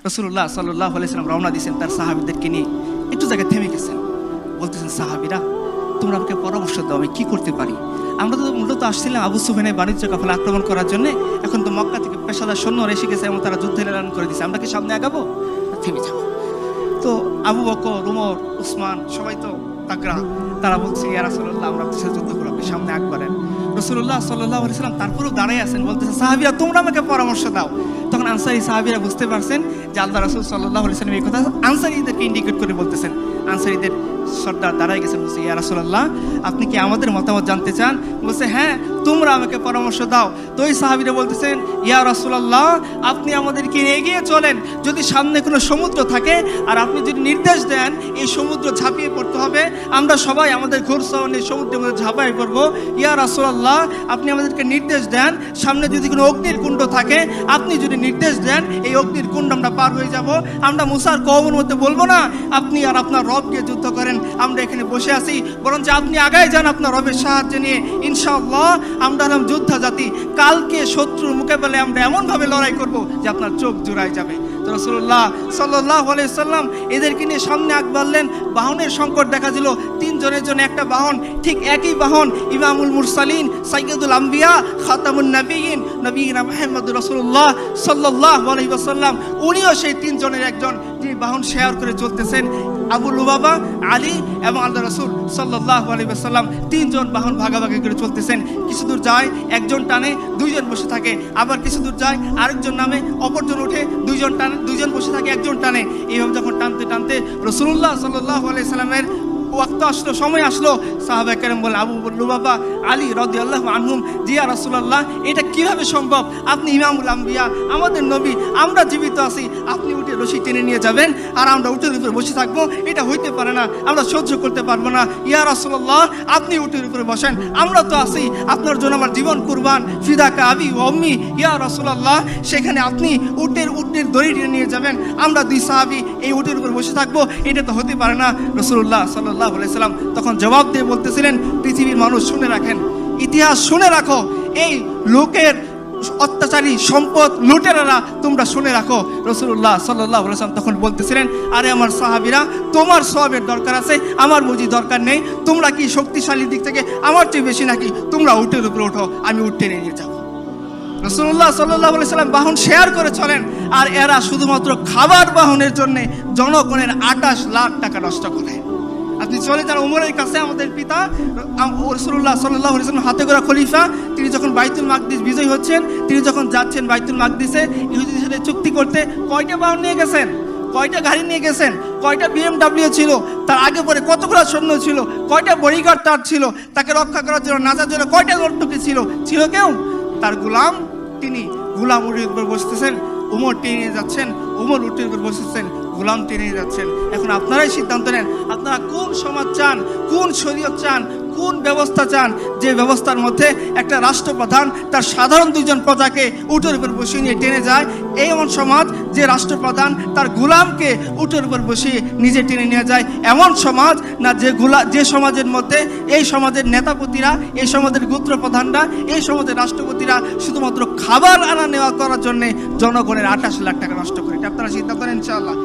রাসূলুল্লাহ সাল্লাল্লাহু আলাইহি ওয়াসাল্লাম রওনা দিয়েছেন তার সাহাবীদেরকে নিয়ে। একটু জায়গায় থেমে গেছেন, বলতেছেন, সাহাবীরা তোমরা আমাকে পরামর্শ দাও, আমি কি করতে পারি? আমরা তো মূলত আসছিলাম আবু সুফিয়ানের বাণিজ্য কাফেলা আক্রমণ করার জন্য। এখন তো মক্কা থেকে পেশাদার সৈন্যরা এসে গেছে এবং তারা যুদ্ধের এলান করে দিয়েছে, আমরা কি সামনে আগাবো? থেমে যাবো। তো আবু বকর, উমর, উসমান সবাই তো তাগড়া, তারা বলছে, ইয়া রাসূলুল্লাহ আমরা আপনার সাথে যুদ্ধ করব, সামনে আকবরেন। রাসূলুল্লাহ সাল্লাল্লাহু আলাইহি ওয়াসাল্লাম তারপরেও দাঁড়ায় আছেন, বলতেছে, সাহাবীরা তোমরা আমাকে পরামর্শ দাও। তখন আনসারী সাহাবীরা বুঝতে পারছেন যে আল্লাহ রাসূল সাল্লাল্লাহু আলাইহি ওয়াসাল্লাম এই কথা আনসারীদেরকে ইন্ডিকেট করে বলতেছেন। আনসারীদের সর্দার দাঁড়ায় গেছেন, বলছে, ইয়া রাসূলুল্লাহ আপনি কি আমাদের মতামত জানতে চান? বলছে, হ্যাঁ তোমরা আমাকে পরামর্শ দাও। তো ওই সাহাবীরা বলতেছেন, ইয়া রাসূলুল্লাহ আপনি আমাদেরকে এগিয়ে চলেন, যদি সামনে কোনো সমুদ্র থাকে আর আপনি যদি নির্দেশ দেন এই সমুদ্র ঝাঁপিয়ে পড়তে হবে, আমরা সবাই আমাদের ঘোড়সওয়ার নিয়ে সমুদ্রের মধ্যে ঝাঁপিয়ে পড়বো। ইয়া রাসূলুল্লাহ আপনি আমাদেরকে নির্দেশ দেন, সামনে যদি কোনো অগ্নির কুণ্ড থাকে আপনি যদি নির্দেশ দেন এই অগ্নির কুণ্ড আমরা পার হয়ে যাব। আমরা মুসার কওমের মধ্যে বলবো না আপনি আর আপনার রবকে যুদ্ধ করেন, আমরা এখানে বসে আছি, বরঞ্চ আপনি আগায় যান আপনার রবের সাহায্য নিয়ে। ইনশাআল্লাহ আমরা হলাম যোদ্ধা জাতি, কালকে শত্রুর মোকাবেলায় আমরা এমনভাবে লড়াই করব যে আপনার চোখ জুড়ায় যাবে। তো রাসূলুল্লাহ সাল্লাল্লাহু আলাইহি ওয়াসাল্লাম এদেরকে নিয়ে সামনে আগ বাড়লেন। বাহনের সংকট দেখা দিল, তিনজনের জন্য একটা বাহন, ঠিক একই বাহন ইমামুল মুরসালিন, সাইয়্যিদুল আম্বিয়া, খাতামুন নবিয়্যিন, নবীনা মুহাম্মদুর রাসূলুল্লাহ সাল্লাল্লাহু আলাইহি ওয়াসাল্লাম, উনিও সেই তিনজনের একজন, যিনি বাহন শেয়ার করে চলতেছেন। আবু লুবাবা, আলী এবং আল্লাহ রাসূল সাল্লাল্লাহু আলাইহি ওয়াসাল্লাম তিনজন বাহন ভাগাভাগি করে চলতেছেন। কিছু দূর যায় একজন টানে, দুইজন বসে থাকে, আবার কিছু দূর যায় আরেকজন নামে, অপরজন ওঠে, দুইজন টানে, দুইজন বসে থাকে, একজন টানে। এইভাবে যখন টানতে টানতে রাসূলুল্লাহ সাল্লাল্লাহু আলাইহি সাল্লামের ওয়াক্ত আসলো, সময় আসলো, সাহাবায়ে কেরাম বলে, আবু লুবাবা, আলী রাদিয়াল্লাহু আনহুম, জি ইয়া রাসূলুল্লাহ এটা কিভাবে সম্ভব? আপনি ইমামুল আম্বিয়া, আমাদের নবী, আমরা জীবিত আছি, আপনি উঠে রশি টেনে নিয়ে যাবেন আর আমরা উটের উপরে বসে থাকবো? এটা হইতে পারে না, আমরা সহ্য করতে পারবো না। ইয়া রাসূলুল্লাহ আপনি উটের উপরে বসেন, আমরা তো আছি, আপনার জন্য আমার জীবন কুরবান, ফিদাকা আবি ওয়া উম্মি। ইয়া রাসূলুল্লাহ সেখানে আপনি উটের দড়ি টেনে নিয়ে যাবেন, আমরা দুই সাহাবী এই উটের উপরে বসে থাকবো? এটা তো হতে পারে না। রাসূলুল্লাহ সাল্লাল্লাহু আলাইহি সাল্লাম তখন জবাব দিয়ে বলতেছিলেন, পৃথিবীর মানুষ শুনে রাখেন, ইতিহাস শুনে রাখো, এই লোকের অত্যাচারী সম্পদ লুটেরারা তোমরা শুনে রাখো। রাসূলুল্লাহ সাল্লাল্লাহু আলাইহি ওয়াসাল্লাম তখন বলতেছিলেন, আরে আমার সাহাবীরা তোমার সওয়াবের দরকার আছে, আমার বুঝি দরকার নেই? তোমরা কি শক্তিশালী দিক থেকে আমার চেয়ে বেশি নাকি? তোমরা উটের উপরে ওঠো, আমি উট টেনে নিয়ে যাবো। রাসূলুল্লাহ সাল্লাল্লাহু আলাইহি ওয়াসাল্লাম বাহন শেয়ার করে চলেন, আর এরা শুধুমাত্র খাবার বাহনের জন্য জনগণের 28 লাখ টাকা নষ্ট করে। আপনি চলে যান উমরের কাছে, আমাদের পিতা রাসূলুল্লাহ সাল্লাল্লাহু আলাইহি ওয়াসাল্লাম হাতে গড়া খলিফা, তিনি যখন বাইতুল মাকদিস বিজয় হচ্ছেন, তিনি যখন যাচ্ছেন বাইতুল মাকদিসে ইহুদিদের সাথে চুক্তি করতে, কয়টা বাহন নিয়ে গেছেন? কয়টা গাড়ি নিয়ে গেছেন? কয়টা BMW ছিল? তার আগে পরে কতগুলো সৈন্য ছিল? কয়টা বডিগার্ড তার ছিল? তাকে রক্ষা করার জন্য, নাচার জন্য কয়টা নর্তকী ছিল? ছিল কেউ? তার গোলাম, তিনি গোলাম উটের উপর বসতেছেন, উমর টেনে নিয়ে যাচ্ছেন, উমর উটের উপর বসেছেন, গোলাম টেনে নিয়ে যাচ্ছেন। এখন আপনারাই সিদ্ধান্ত নেন, আপনারা কোন সমাজ চান, কোন শরীয়ত চান, কোন ব্যবস্থা চান, যে ব্যবস্থার মধ্যে একটা রাষ্ট্রপ্রধান তার সাধারণ দুইজন প্রজাকে উটের উপর বসিয়ে নিয়ে টেনে যায়, এই এমন সমাজ যে রাষ্ট্রপ্রধান তার গোলামকে উটের উপর বসিয়ে নিজে টেনে নিয়ে যায়, এমন সমাজ না যে সমাজের মধ্যে এই সমাজের নেতাপতিরা, এই সমাজের গোত্র প্রধানরা, এই সমাজের রাষ্ট্রপতিরা শুধুমাত্র খাবার আনা নেওয়া করার জন্য জনগণের 28 লাখ টাকা নষ্ট করে? এটা আপনারা সিদ্ধান্ত নেন ইনশাআল্লাহ।